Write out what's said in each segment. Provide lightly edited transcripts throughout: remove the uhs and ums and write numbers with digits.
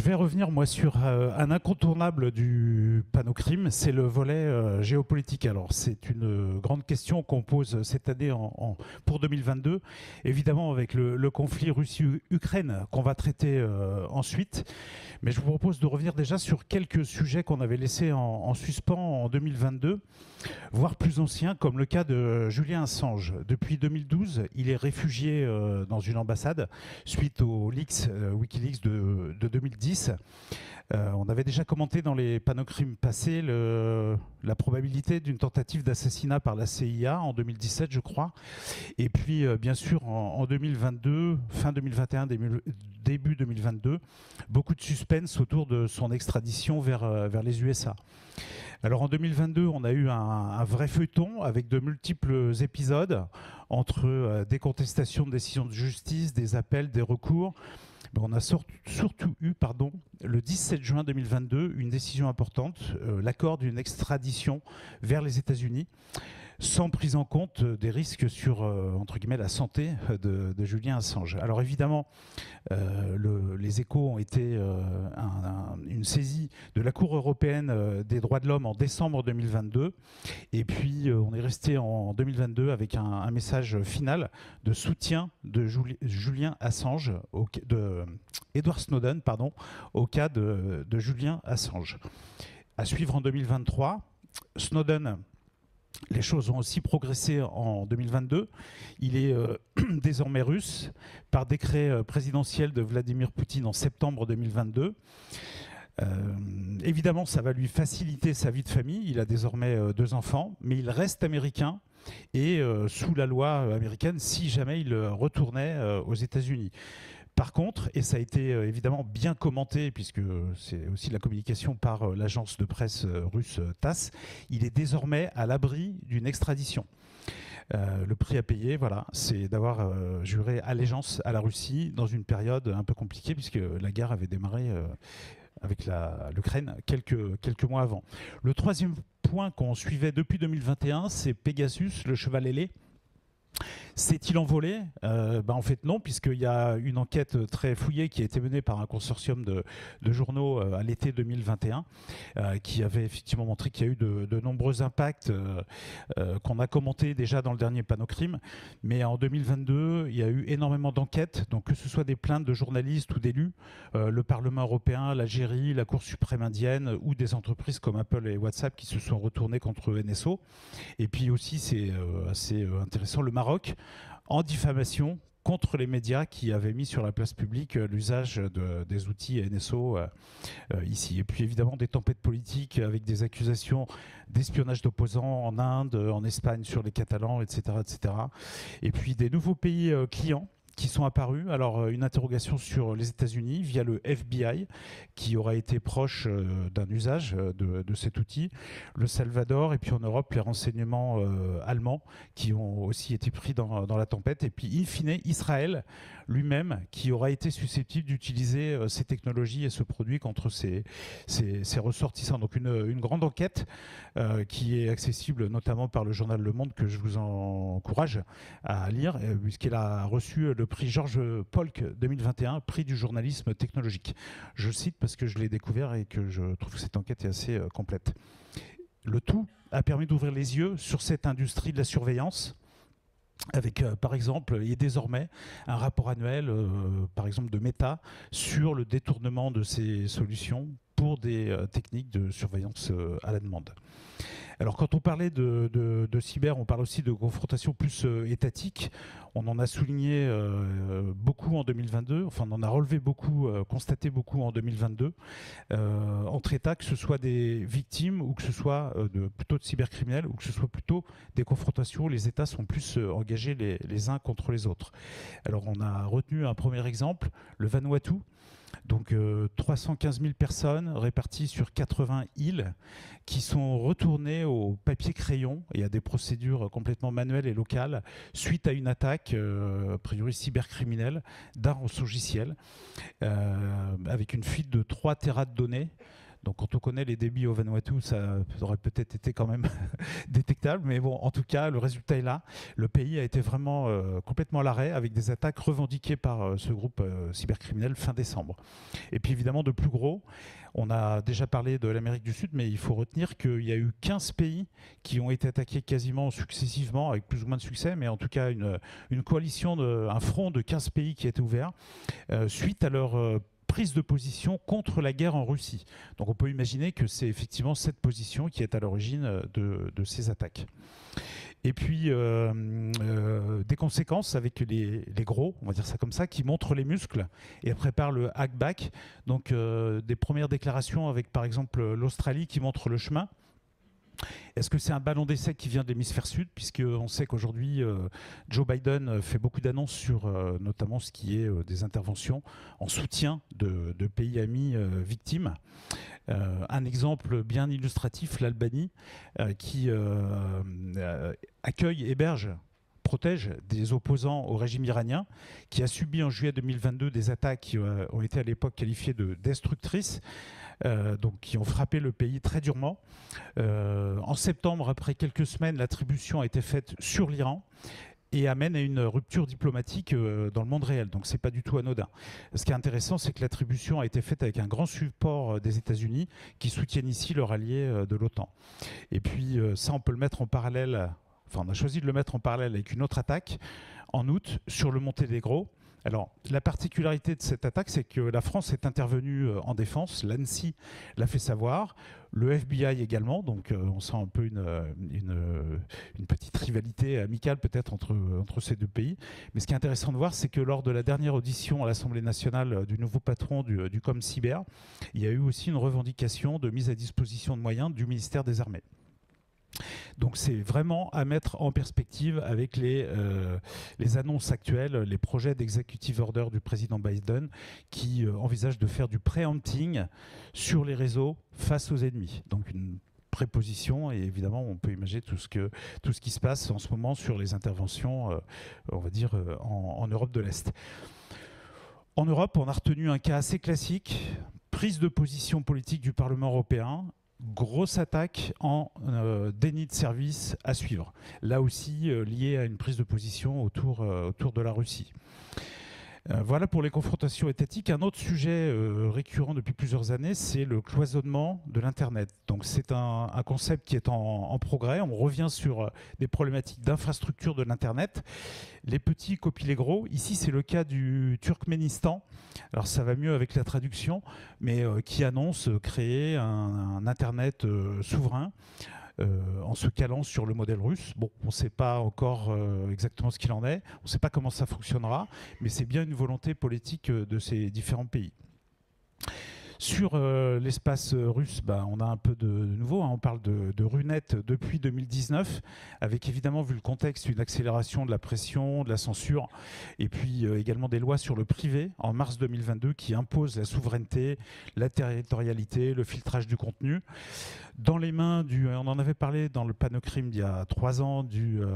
vais revenir, moi, sur un incontournable du panneau crime, c'est le volet géopolitique. Alors, c'est une grande question qu'on pose cette année pour 2022, évidemment avec le conflit Russie-Ukraine qu'on va traiter ensuite. Mais je vous propose de revenir déjà sur quelques sujets qu'on avait laissés en suspens en 2022, voire plus anciens, comme le cas de Julian Assange. Depuis 2012, il est réfugié dans une ambassade suite aux leaks, Wikileaks de 2010. On avait déjà commenté dans les panneaux crimes passés la probabilité d'une tentative d'assassinat par la CIA en 2017, je crois. Et puis, bien sûr, en 2022, fin 2021, début 2022, beaucoup de suspense autour de son extradition vers les USA. Alors en 2022, on a eu un vrai feuilleton avec de multiples épisodes entre des contestations de décisions de justice, des appels, des recours. On a surtout eu, le 17 juin 2022, une décision importante, l'accord d'une extradition vers les États-Unis, sans prise en compte des risques sur, entre guillemets, la santé de Julian Assange. Alors évidemment, les échos ont été une saisie de la Cour européenne des droits de l'homme en décembre 2022. Et puis, on est resté en 2022 avec un message final de soutien de Julian Assange, de Edward Snowden, au cas de Julian Assange. À suivre en 2023, Snowden. Les choses ont aussi progressé en 2022. Il est désormais russe par décret présidentiel de Vladimir Poutine en septembre 2022. Évidemment, ça va lui faciliter sa vie de famille. Il a désormais 2 enfants, mais il reste américain et sous la loi américaine si jamais il retournait aux États-Unis. Par contre, et ça a été évidemment bien commenté, puisque c'est aussi la communication par l'agence de presse russe TASS, il est désormais à l'abri d'une extradition. Le prix à payer, voilà, c'est d'avoir juré allégeance à la Russie dans une période un peu compliquée, puisque la guerre avait démarré avec l'Ukraine quelques mois avant. Le troisième point qu'on suivait depuis 2021, c'est Pegasus, le cheval ailé. S'est-il envolé ? En fait non, puisqu'il y a une enquête très fouillée qui a été menée par un consortium de journaux à l'été 2021 qui avait effectivement montré qu'il y a eu de nombreux impacts qu'on a commentés déjà dans le dernier panneau crime. Mais en 2022, il y a eu énormément d'enquêtes, donc que ce soit des plaintes de journalistes ou d'élus, le Parlement européen, l'Algérie, la Cour suprême indienne ou des entreprises comme Apple et WhatsApp qui se sont retournées contre NSO. Et puis aussi, c'est assez intéressant, le Maroc, en diffamation contre les médias qui avaient mis sur la place publique l'usage des outils NSO ici. Et puis évidemment des tempêtes politiques avec des accusations d'espionnage d'opposants en Inde, en Espagne sur les Catalans, etc., etc. Et puis des nouveaux pays clients qui sont apparus. Alors, une interrogation sur les États-Unis via le FBI, qui aura été proche d'un usage de cet outil. Le Salvador, et puis en Europe, les renseignements allemands, qui ont aussi été pris dans la tempête. Et puis, in fine, Israël lui-même, qui aura été susceptible d'utiliser ces technologies et ce produit contre ses ressortissants. Donc, une grande enquête qui est accessible notamment par le journal Le Monde, que je vous encourage à lire, puisqu'elle a reçu le prix Georges Polk 2021, prix du journalisme technologique. Je cite parce que je l'ai découvert et que je trouve que cette enquête est assez complète. Le tout a permis d'ouvrir les yeux sur cette industrie de la surveillance, avec par exemple et désormais un rapport annuel par exemple de Meta sur le détournement de ces solutions pour des techniques de surveillance à la demande. Alors quand on parlait de cyber, on parle aussi de confrontation plus étatique. On en a souligné beaucoup en 2022, enfin on en a relevé beaucoup, constaté beaucoup en 2022, entre États, que ce soit des victimes ou que ce soit plutôt de cybercriminels ou que ce soit plutôt des confrontations où les États sont plus engagés les uns contre les autres. Alors on a retenu un premier exemple, le Vanuatu. Donc 315 000 personnes réparties sur 80 îles qui sont retournées au papier-crayon et à des procédures complètement manuelles et locales suite à une attaque, a priori cybercriminelle, d'un rançongiciel avec une fuite de 3 téras de données. Donc quand on connaît les débits au Vanuatu, ça aurait peut-être été quand même détectable. Mais bon, en tout cas, le résultat est là. Le pays a été vraiment complètement à l'arrêt avec des attaques revendiquées par ce groupe cybercriminel fin décembre. Et puis évidemment, de plus gros, on a déjà parlé de l'Amérique du Sud, mais il faut retenir qu'il y a eu 15 pays qui ont été attaqués quasiment successivement, avec plus ou moins de succès, mais en tout cas une coalition, un front de 15 pays qui a été ouvert suite à leur prise de position contre la guerre en Russie. Donc on peut imaginer que c'est effectivement cette position qui est à l'origine de ces attaques. Et puis des conséquences avec les gros, on va dire ça comme ça, qui montrent les muscles et préparent le hackback. Donc des premières déclarations avec par exemple l'Australie qui montre le chemin. Est-ce que c'est un ballon d'essai qui vient de l'hémisphère sud, puisqu'on sait qu'aujourd'hui Joe Biden fait beaucoup d'annonces sur notamment ce qui est des interventions en soutien de pays amis victimes. Un exemple bien illustratif, l'Albanie, qui accueille, héberge, protège des opposants au régime iranien, qui a subi en juillet 2022 des attaques qui ont été à l'époque qualifiées de destructrices, donc qui ont frappé le pays très durement. En septembre, après quelques semaines, l'attribution a été faite sur l'Iran et amène à une rupture diplomatique dans le monde réel. Donc c'est pas du tout anodin. Ce qui est intéressant, c'est que l'attribution a été faite avec un grand support des États-Unis qui soutiennent ici leur allié de l'OTAN. Et puis ça, on peut le mettre en parallèle, enfin on a choisi de le mettre en parallèle avec une autre attaque en août sur le Monténégro. Alors, la particularité de cette attaque, c'est que la France est intervenue en défense, l'ANSSI l'a fait savoir, le FBI également, donc on sent un peu une petite rivalité amicale peut-être entre ces deux pays. Mais ce qui est intéressant de voir, c'est que lors de la dernière audition à l'Assemblée nationale du nouveau patron du ComCyber, il y a eu aussi une revendication de mise à disposition de moyens du ministère des Armées. Donc c'est vraiment à mettre en perspective avec les annonces actuelles, les projets d'executive order du président Biden qui envisage de faire du preempting sur les réseaux face aux ennemis. Donc une préposition, et évidemment on peut imaginer tout ce qui se passe en ce moment sur les interventions, on va dire, en Europe de l'Est. En Europe, on a retenu un cas assez classique, prise de position politique du Parlement européen. Grosse attaque en déni de service à suivre. Là aussi, lié à une prise de position autour de la Russie. Voilà pour les confrontations étatiques. Un autre sujet récurrent depuis plusieurs années, c'est le cloisonnement de l'Internet. Donc c'est un concept qui est en progrès. On revient sur des problématiques d'infrastructure de l'Internet. Les petits copient les gros. Ici, c'est le cas du Turkménistan. Alors ça va mieux avec la traduction, mais qui annonce créer un Internet souverain. En se calant sur le modèle russe. Bon, on ne sait pas encore exactement ce qu'il en est, on ne sait pas comment ça fonctionnera, mais c'est bien une volonté politique de ces différents pays. Sur l'espace russe, on a un peu de nouveau. On parle de RUNET depuis 2019, avec évidemment, vu le contexte, une accélération de la pression, de la censure, et puis également des lois sur le privé en mars 2022 qui imposent la souveraineté, la territorialité, le filtrage du contenu. Dans les mains on en avait parlé dans le Panocrime il y a 3 ans, de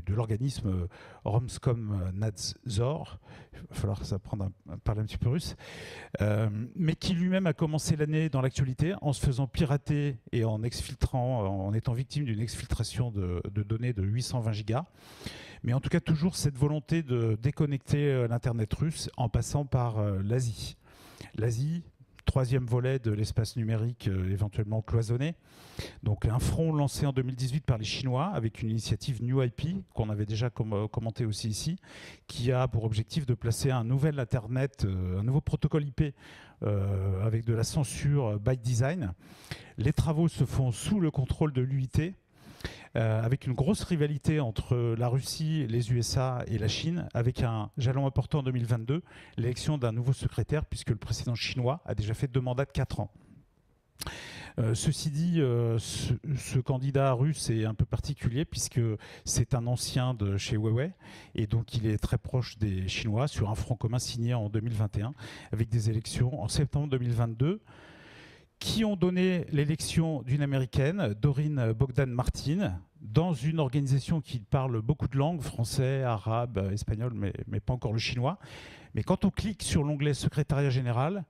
l'organisme Roskomnadzor, il va falloir s'apprendre à parler un petit peu russe, mais qui lui-même a commencé l'année dans l'actualité en se faisant pirater et en étant victime d'une exfiltration de données de 820 gigas. Mais en tout cas, toujours cette volonté de déconnecter l'Internet russe en passant par l'Asie. L'Asie, 3e volet de l'espace numérique éventuellement cloisonné. Donc un front lancé en 2018 par les Chinois avec une initiative New IP qu'on avait déjà commenté aussi ici, qui a pour objectif de placer un nouvel Internet, un nouveau protocole IP avec de la censure by design. Les travaux se font sous le contrôle de l'UIT, avec une grosse rivalité entre la Russie, les USA et la Chine, avec un jalon important en 2022, l'élection d'un nouveau secrétaire, puisque le président chinois a déjà fait 2 mandats de 4 ans. Ceci dit, ce candidat russe est un peu particulier puisque c'est un ancien de chez Huawei et donc il est très proche des Chinois sur un front commun signé en 2021 avec des élections en septembre 2022 qui ont donné l'élection d'une américaine, Doreen Bogdan-Martin, dans une organisation qui parle beaucoup de langues, français, arabe, espagnol, mais pas encore le chinois. Mais quand on clique sur l'onglet secrétariat général,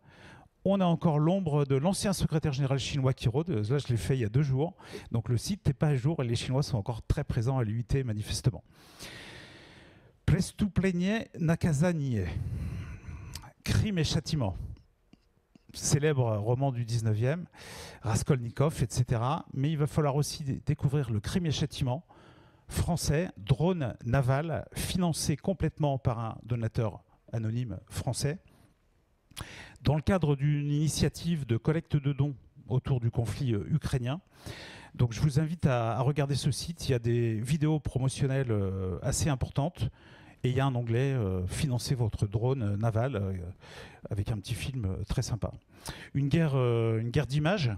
On a encore l'ombre de l'ancien secrétaire général chinois qui rôde. Là, je l'ai fait il y a 2 jours. Donc le site n'est pas à jour et les Chinois sont encore très présents à l'UIT, manifestement. Prestouplenie nakazanie. Crime et châtiment. Célèbre roman du 19e, Raskolnikov, etc. Mais il va falloir aussi découvrir le Crime et châtiment français, drone naval, financé complètement par un donateur anonyme français, dans le cadre d'une initiative de collecte de dons autour du conflit ukrainien. Donc je vous invite à regarder ce site, il y a des vidéos promotionnelles assez importantes, et il y a un onglet « Financer votre drone naval » avec un petit film très sympa. Une guerre d'images.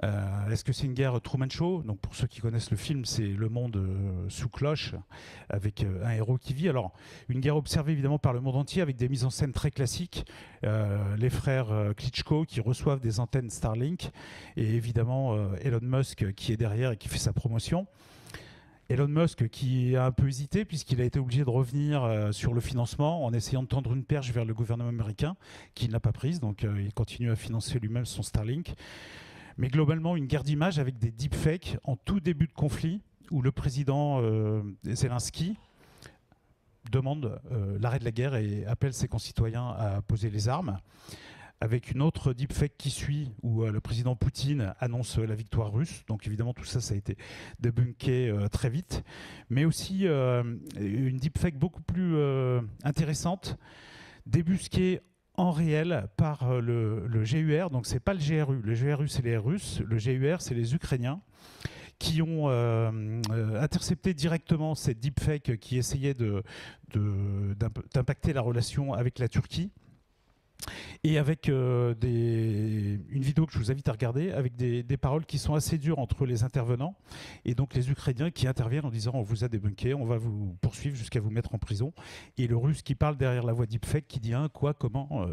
Est-ce que c'est une guerre Truman Show? Donc pour ceux qui connaissent le film, c'est le monde sous cloche, avec un héros qui vit. Alors, une guerre observée évidemment par le monde entier, avec des mises en scène très classiques. Les frères Klitschko qui reçoivent des antennes Starlink, et évidemment Elon Musk qui est derrière et qui fait sa promotion. Elon Musk qui a un peu hésité puisqu'il a été obligé de revenir sur le financement en essayant de tendre une perche vers le gouvernement américain qui ne l'a pas prise, donc il continue à financer lui-même son Starlink. Mais globalement, une guerre d'images avec des deepfakes en tout début de conflit où le président Zelensky demande l'arrêt de la guerre et appelle ses concitoyens à poser les armes, avec une autre deepfake qui suit où le président Poutine annonce la victoire russe. Donc évidemment tout ça, ça a été débunké très vite. Mais aussi une deepfake beaucoup plus intéressante, débusquée en réel par le GUR. Donc c'est pas le GRU. Le GRU c'est les Russes, le GUR c'est les Ukrainiens, qui ont intercepté directement cette deepfake qui essayait d'impacter la relation avec la Turquie. Et avec une vidéo que je vous invite à regarder, avec des paroles qui sont assez dures entre les intervenants, et donc les Ukrainiens qui interviennent en disant on vous a débunké, on va vous poursuivre jusqu'à vous mettre en prison, et le Russe qui parle derrière la voix deepfake qui dit quoi, comment,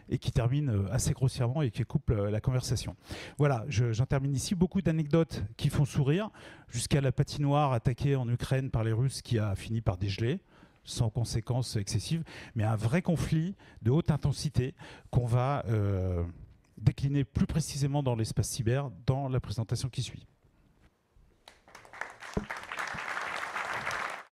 et qui termine assez grossièrement et qui coupe la conversation. Voilà, j'en termine ici. Beaucoup d'anecdotes qui font sourire, jusqu'à la patinoire attaquée en Ukraine par les Russes qui a fini par dégeler, sans conséquences excessives, mais un vrai conflit de haute intensité qu'on va décliner plus précisément dans l'espace cyber dans la présentation qui suit.